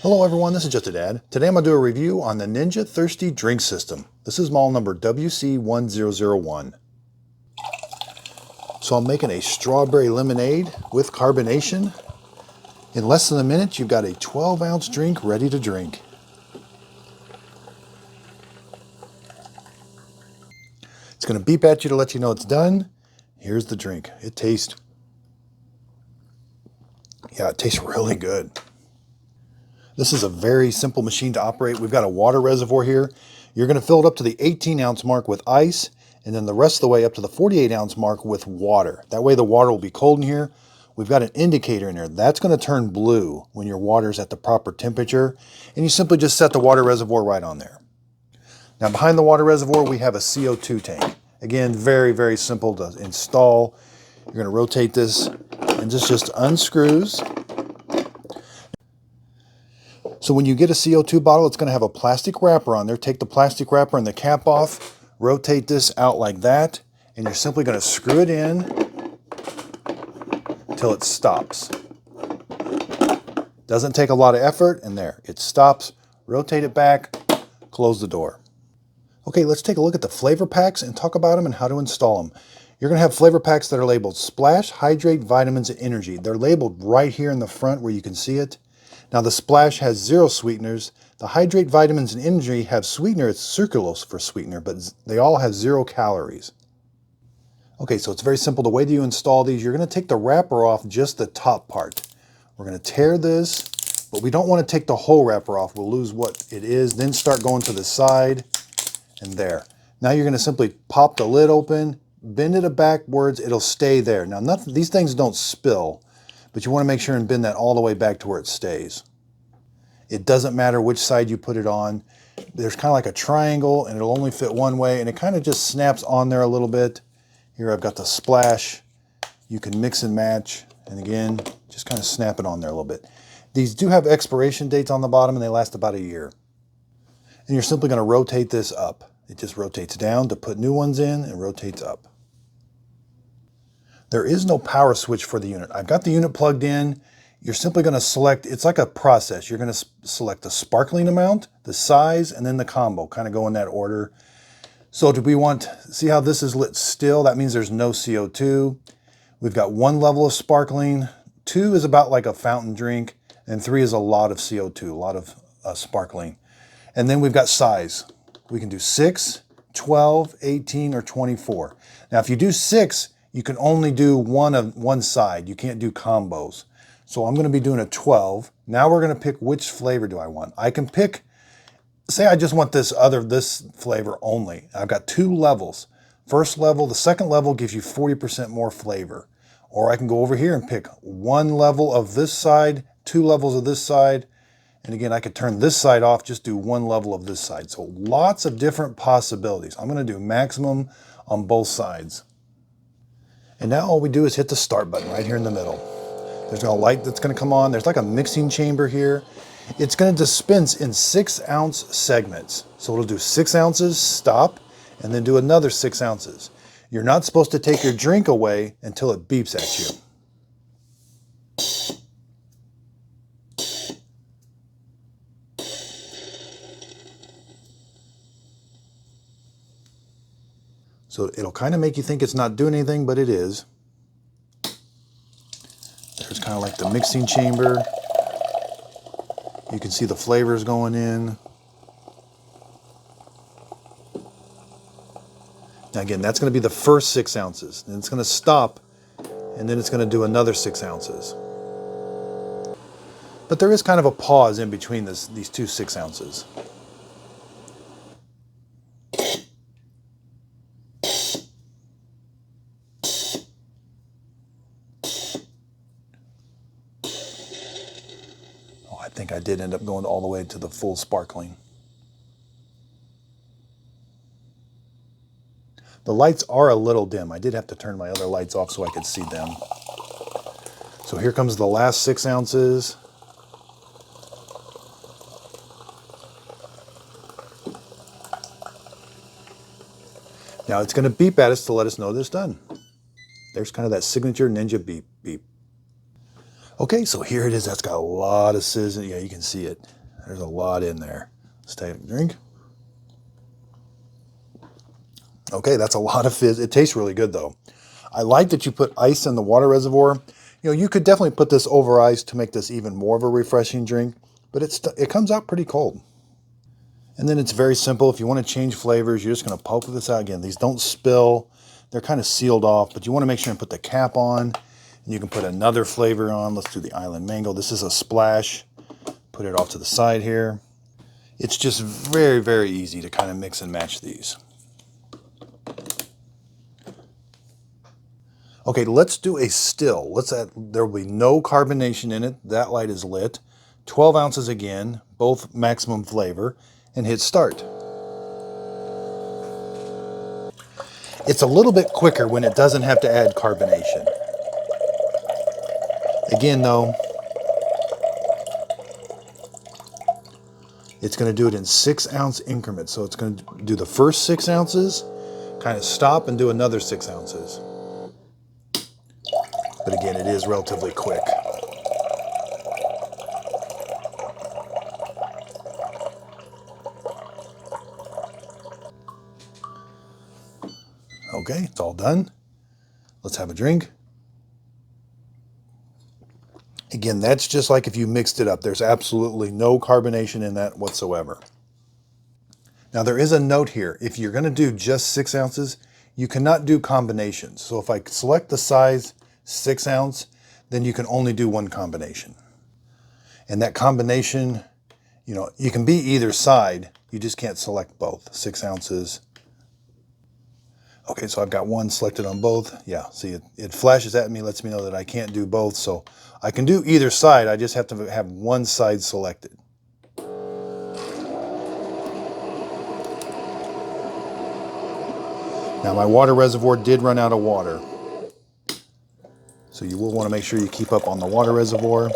Hello everyone, this is Just a Dad. Today I'm going to do a review on the Ninja Thirsti drink system. This is model number WC1001. So I'm making a strawberry lemonade with carbonation. In less than a minute, you've got a 12-ounce drink ready to drink. It's going to beep at you to let you know it's done. Here's the drink. It tastes really good. This is a very simple machine to operate. We've got a water reservoir here. You're going to fill it up to the 18-ounce mark with ice, and then the rest of the way up to the 48-ounce mark with water. That way the water will be cold in here. We've got an indicator in there. That's going to turn blue when your water's at the proper temperature, and you simply just set the water reservoir right on there. Now behind the water reservoir we have a CO2 tank. Again, very, very simple to install. You're going to rotate this, and this just unscrews. So when you get a CO2 bottle, it's going to have a plastic wrapper on there. Take the plastic wrapper and the cap off, rotate this out like that, and you're simply going to screw it in until it stops. Doesn't take a lot of effort, and there, it stops. Rotate it back, close the door. Okay, let's take a look at the flavor packs and talk about them and how to install them. You're going to have flavor packs that are labeled Splash, Hydrate, Vitamins, and Energy. They're labeled right here in the front where you can see it. Now the Splash has 0 sweeteners. The Hydrate, Vitamins, and Energy have sweetener. It's sucralose for sweetener, but they all have 0 calories. Okay, so it's very simple. The way that you install these, you're going to take the wrapper off just the top part. We're going to tear this, but we don't want to take the whole wrapper off. We'll lose what it is. Then start going to the side, and there. Now you're going to simply pop the lid open, bend it backwards. It'll stay there. Now these things don't spill, but you want to make sure and bend that all the way back to where it stays. It doesn't matter which side you put it on. There's kind of like a triangle, and it'll only fit one way, and it kind of just snaps on there a little bit. Here I've got the Splash. You can mix and match, and again, just kind of snap it on there a little bit. These do have expiration dates on the bottom, and they last about a year. And you're simply going to rotate this up. It just rotates down to put new ones in and rotates up. There is no power switch for the unit. I've got the unit plugged in. You're simply going to select, it's like a process. You're going to select the sparkling amount, the size, and then the combo, kind of go in that order. So do we want, see how this is lit still? That means there's no CO2. We've got 1 level of sparkling, 2 is about like a fountain drink, and 3 is a lot of CO2, a lot of sparkling. And then we've got size. We can do 6, 12, 18, or 24. Now if you do 6, you can only do one side. You can't do combos. So I'm going to be doing a 12. Now we're going to pick which flavor do I want. I can pick, say I just want this flavor only. I've got 2 levels. First level, the second level gives you 40% more flavor. Or I can go over here and pick 1 level of this side, 2 levels of this side. And again, I could turn this side off, just do 1 level of this side. So lots of different possibilities. I'm going to do maximum on both sides. And now all we do is hit the start button right here in the middle. There's a light that's going to come on. There's like a mixing chamber here. It's going to dispense in 6-ounce segments. So it'll do 6 ounces, stop, and then do another 6 ounces. You're not supposed to take your drink away until it beeps at you. So it'll kind of make you think it's not doing anything, but it is. There's kind of like the mixing chamber. You can see the flavors going in. Now again, that's going to be the first 6 ounces. Then it's going to stop, and then it's going to do another 6 ounces. But there is kind of a pause in between these 2 6 ounces. I think I did end up going all the way to the full sparkling. The lights are a little dim. I did have to turn my other lights off so I could see them. So here comes the last 6 ounces. Now it's going to beep at us to let us know that it's done. There's kind of that signature Ninja beep, beep. Okay, so here it is. That's got a lot of sizzle. Yeah, you can see it. There's a lot in there. Let's take a drink. Okay, that's a lot of fizz. It tastes really good though. I like that you put ice in the water reservoir. You know, you could definitely put this over ice to make this even more of a refreshing drink, but it comes out pretty cold. And then it's very simple. If you want to change flavors, you're just going to poke this out again. These don't spill. They're kind of sealed off, but you want to make sure and put the cap on. And you can put another flavor on. Let's do the Island Mango. This is a splash. Put it off to the side here. It's just very, very easy to kind of mix and match these. Okay, let's do a still. There will be no carbonation in it. That light is lit. 12 ounces again, both maximum flavor, and hit start. It's a little bit quicker when it doesn't have to add carbonation. Again though, it's going to do it in 6-ounce increments. So it's going to do the first 6 ounces, kind of stop and do another 6 ounces. But again, it is relatively quick. Okay, it's all done. Let's have a drink. Again, that's just like if you mixed it up. There's absolutely no carbonation in that whatsoever. Now there is a note here. If you're going to do just 6 ounces, you cannot do combinations. So if I select the size 6 ounce, then you can only do one combination. And that combination, you know, you can be either side. You just can't select both. 6 ounces. Okay, so I've got one selected on both. Yeah, see, it flashes at me, lets me know that I can't do both. So I can do either side. I just have to have one side selected. Now my water reservoir did run out of water. So you will want to make sure you keep up on the water reservoir.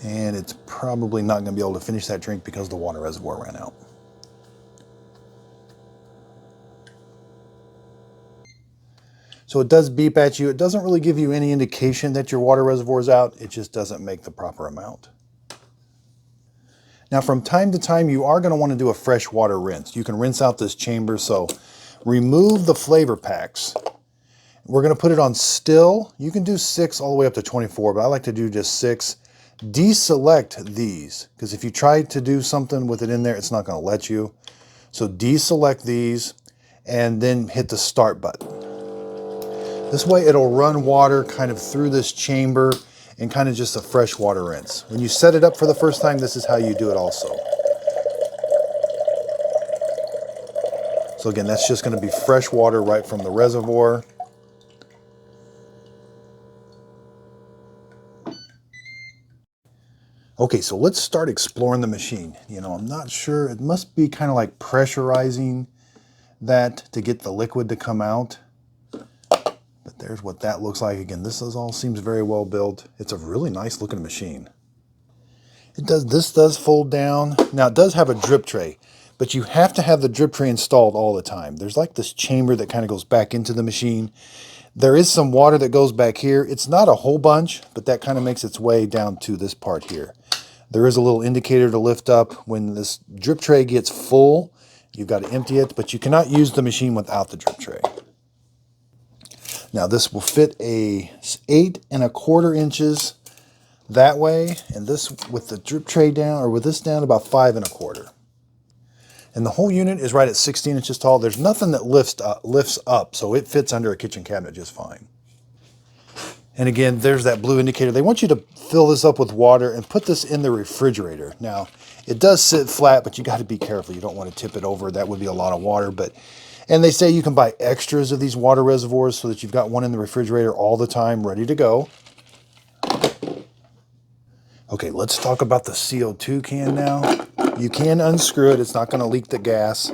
And it's probably not going to be able to finish that drink because the water reservoir ran out. So it does beep at you. It doesn't really give you any indication that your water reservoir is out. It just doesn't make the proper amount. Now from time to time, you are going to want to do a fresh water rinse. You can rinse out this chamber. So remove the flavor packs. We're going to put it on still. You can do 6 all the way up to 24, but I like to do just 6. Deselect these, because if you try to do something with it in there, it's not going to let you. So deselect these and then hit the start button. This way it'll run water kind of through this chamber and kind of just a fresh water rinse. When you set it up for the first time, this is how you do it also. So again, that's just going to be fresh water right from the reservoir. Okay, so let's start exploring the machine. You know, I'm not sure. It must be kind of like pressurizing that to get the liquid to come out. But there's what that looks like. Again, all seems very well built. It's a really nice looking machine. This does fold down. Now it does have a drip tray, but you have to have the drip tray installed all the time. There's like this chamber that kind of goes back into the machine. There is some water that goes back here. It's not a whole bunch, but that kind of makes its way down to this part here. There is a little indicator to lift up. When this drip tray gets full, you've got to empty it, but you cannot use the machine without the drip tray. Now this will fit a 8 1/4 inches that way, and this with the drip tray down, or with this down, about 5 1/4. And the whole unit is right at 16 inches tall. There's nothing that lifts up, so it fits under a kitchen cabinet just fine. And again, there's that blue indicator. They want you to fill this up with water and put this in the refrigerator. Now, it does sit flat, but you got to be careful. You don't want to tip it over. That would be a lot of water. And they say you can buy extras of these water reservoirs so that you've got one in the refrigerator all the time, ready to go. Okay, let's talk about the CO2 can now. You can unscrew it. It's not going to leak the gas.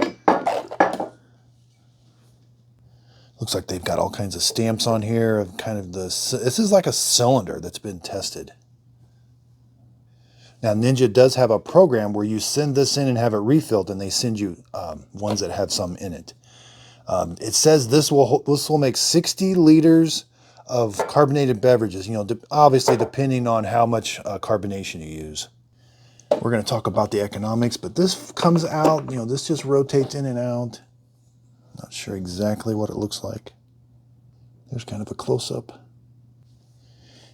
Looks like they've got all kinds of stamps on here of kind of this is like a cylinder that's been tested. Now Ninja does have a program where you send this in and have it refilled, and they send you ones that have some in it. It says this will make 60 liters of carbonated beverages, you know, obviously depending on how much carbonation you use. We're going to talk about the economics, but this comes out, you know, this just rotates in and out. Not sure exactly what it looks like. There's kind of a close-up.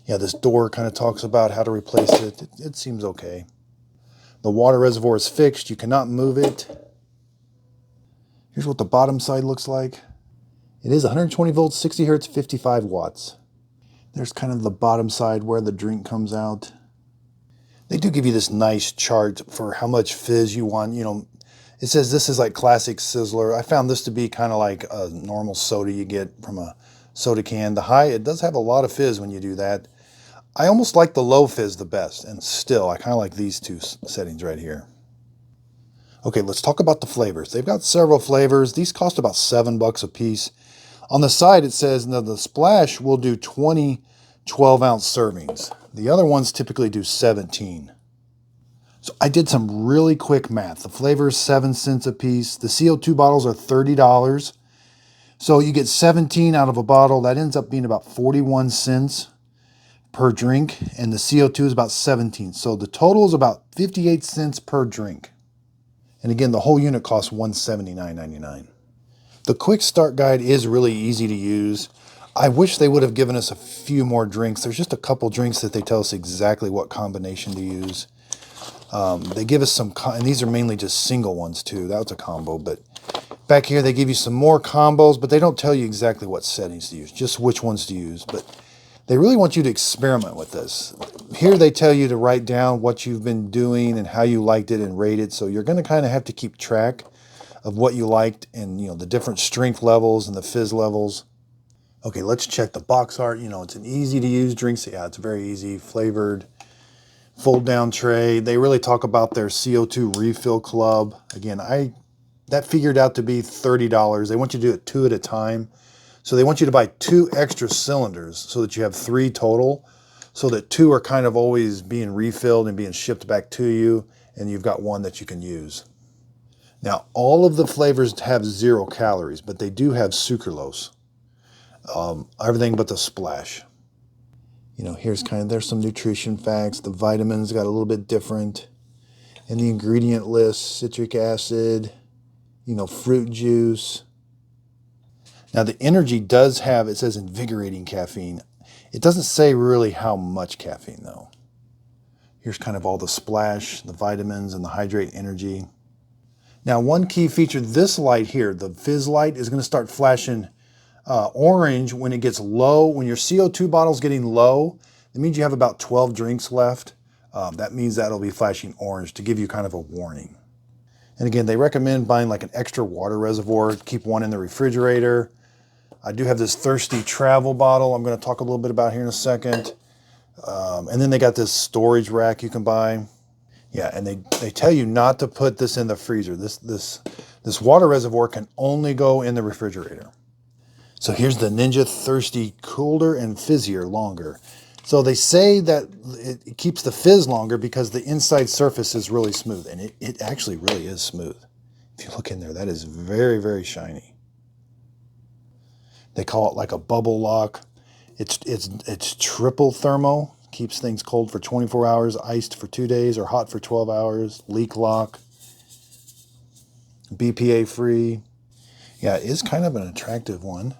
Yeah, this door kind of talks about how to replace it. It seems okay. The water reservoir is fixed. You cannot move it. Here's what the bottom side looks like. It is 120 volts, 60 hertz, 55 watts. There's kind of the bottom side where the drink comes out. They do give you this nice chart for how much fizz you want. You know, it says this is like classic Sizzler. I found this to be kind of like a normal soda you get from a soda can. The high, it does have a lot of fizz when you do that. I almost like the low fizz the best, and still, I kind of like these two settings right here. Okay, let's talk about the flavors. They've got several flavors. These cost about $7 a piece. On the side, it says, now the Splash will do 20 12-ounce servings. The other ones typically do 17. So I did some really quick math. The flavor is 7 cents a piece. The CO2 bottles are $30. So you get 17 out of a bottle. That ends up being about 41 cents per drink. And the CO2 is about 17. So the total is about 58 cents per drink. And again, the whole unit costs $179.99. The quick start guide is really easy to use. I wish they would have given us a few more drinks. There's just a couple drinks that they tell us exactly what combination to use. They give us some, and these are mainly just single ones too. That was a combo, but back here they give you some more combos, but they don't tell you exactly what settings to use, just which ones to use. But they really want you to experiment with this. Here they tell you to write down what you've been doing and how you liked it and rate it. So you're going to kind of have to keep track of what you liked and, you know, the different strength levels and the fizz levels. Okay, let's check the box art. You know, it's an easy to use drink. Yeah, it's very easy, flavored, fold down tray. They really talk about their CO2 refill club. Again, that figured out to be $30. They want you to do it 2 at a time. So they want you to buy 2 extra cylinders so that you have 3 total, so that 2 are kind of always being refilled and being shipped back to you, and you've got 1 that you can use. Now, all of the flavors have 0 calories, but they do have sucralose. Everything but the Splash. You know, here's there's some nutrition facts. The vitamins got a little bit different. And the ingredient list, citric acid, you know, fruit juice. Now the energy does have, it says invigorating caffeine. It doesn't say really how much caffeine though. Here's kind of all the Splash, the vitamins, and the hydrate energy. Now one key feature, this light here, the fizz light, is going to start flashing orange when it gets low. When your CO2 bottle is getting low, it means you have about 12 drinks left. That means that'll be flashing orange to give you kind of a warning. And again, they recommend buying like an extra water reservoir. Keep 1 in the refrigerator. I do have this Thirsti travel bottle I'm going to talk a little bit about here in a second. And then they got this storage rack you can buy. Yeah, and they tell you not to put this in the freezer. This water reservoir can only go in the refrigerator. So here's the Ninja Thirsti, cooler and fizzier longer. So they say that it keeps the fizz longer because the inside surface is really smooth, and it actually really is smooth. If you look in there, that is very, very shiny. They call it like a bubble lock. It's triple thermo, keeps things cold for 24 hours, iced for 2 days, or hot for 12 hours. Leak lock, BPA free. Yeah, it is kind of an attractive one.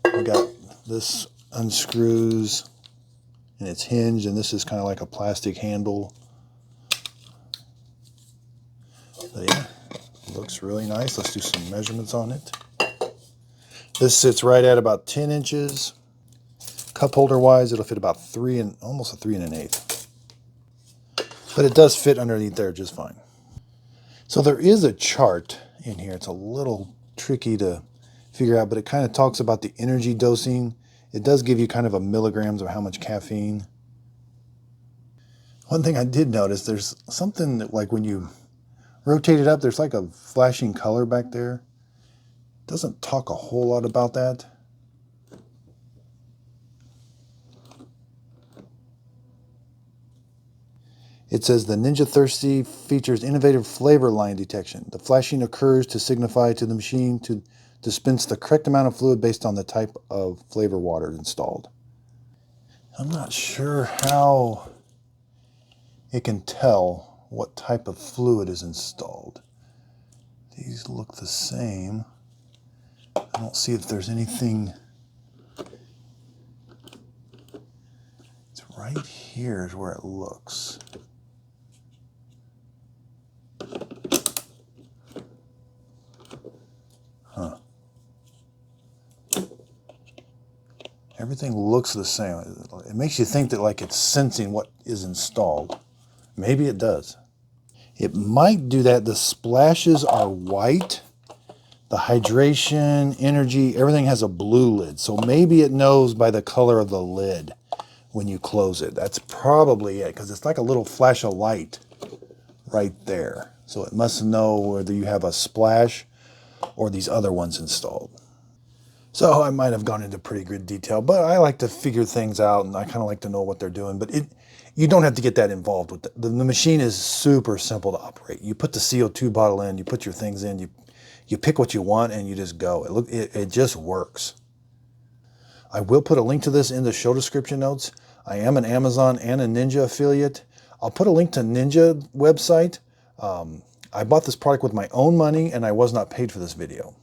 We got this unscrews and it's hinged, and this is kind of like a plastic handle. But yeah, looks really nice. Let's do some measurements on it. This sits right at about 10 inches. Cup holder wise, it'll fit about almost a 3 1/8. But it does fit underneath there just fine. So there is a chart in here. It's a little tricky to figure out, but it kind of talks about the energy dosing. It does give you kind of a milligrams of how much caffeine. One thing I did notice, there's something that, like when you rotate it up, there's like a flashing color back there. It doesn't talk a whole lot about that. It says the Ninja Thirsti features innovative flavor line detection. The flashing occurs to signify to the machine to dispense the correct amount of fluid based on the type of flavor water installed. I'm not sure how it can tell what type of fluid is installed. These look the same. I don't see if there's anything. It's right here is where it looks. Huh. Everything looks the same. It makes you think that like it's sensing what is installed. Maybe it does. It might do that. The splashes are white. The hydration, energy, everything has a blue lid. So maybe it knows by the color of the lid when you close it. That's probably it, because it's like a little flash of light right there. So it must know whether you have a splash or these other ones installed. So I might have gone into pretty good detail, but I like to figure things out, and I kind of like to know what they're doing. But you don't have to get that involved with it. The machine is super simple to operate. You put the CO2 bottle in, you put your things in, you pick what you want, and you just go. It just works. I will put a link to this in the show description notes. I am an Amazon and a Ninja affiliate. I'll put a link to Ninja website. I bought this product with my own money, and I was not paid for this video.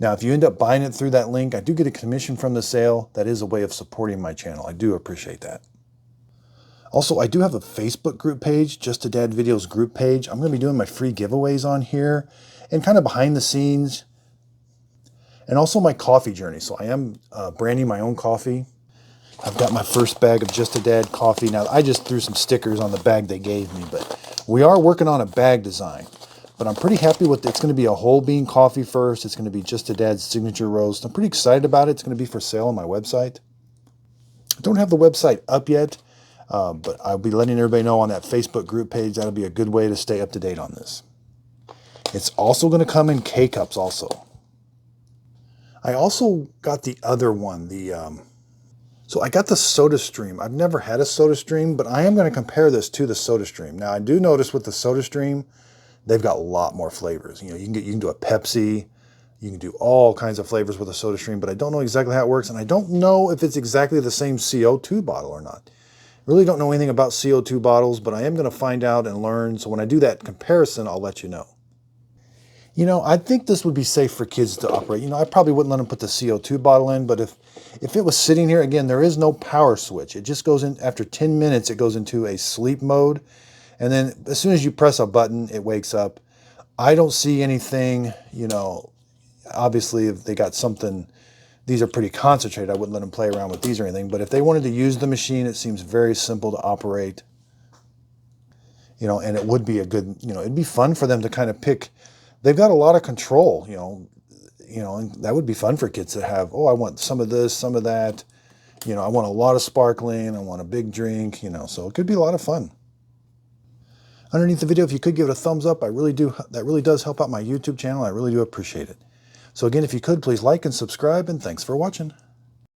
Now, if you end up buying it through that link, I do get a commission from the sale. That is a way of supporting my channel. I do appreciate that. Also, I do have a Facebook group page, Just a Dad Videos group page. I'm going to be doing my free giveaways on here and kind of behind the scenes, and also my coffee journey. So I am branding my own coffee. I've got my first bag of Just a Dad coffee. Now, I just threw some stickers on the bag they gave me, but we are working on a bag design. But I'm pretty happy with it. It's going to be a whole bean coffee first. It's going to be Just a Dad's signature roast. I'm pretty excited about it. It's going to be for sale on my website. I don't have the website up yet, but I'll be letting everybody know on that Facebook group page. That'll be a good way to stay up to date on this. It's also going to come in K-Cups also. I also got the other one, so I got the SodaStream. I've never had a SodaStream, but I am going to compare this to the SodaStream. Now, I do notice with the SodaStream, they've got a lot more flavors. You know, you can do a Pepsi, you can do all kinds of flavors with a SodaStream, but I don't know exactly how it works, and I don't know if it's exactly the same CO2 bottle or not. Really don't know anything about CO2 bottles, but I am going to find out and learn. So when I do that comparison, I'll let you know. You know, I think this would be safe for kids to operate. You know, I probably wouldn't let them put the CO2 bottle in, but if it was sitting here, again, there is no power switch. It just goes in, after 10 minutes, it goes into a sleep mode. And then as soon as you press a button, it wakes up. I don't see anything, you know, obviously if they got something, these are pretty concentrated. I wouldn't let them play around with these or anything. But if they wanted to use the machine, it seems very simple to operate. You know, and it would be a good, you know, it'd be fun for them to kind of pick. They've got a lot of control, you know, and that would be fun for kids to have. Oh, I want some of this, some of that. You know, I want a lot of sparkling. I want a big drink, you know, so it could be a lot of fun. Underneath the video, if you could give it a thumbs up, that really does help out my YouTube channel. I really do appreciate it. So again, if you could, please like and subscribe, and thanks for watching.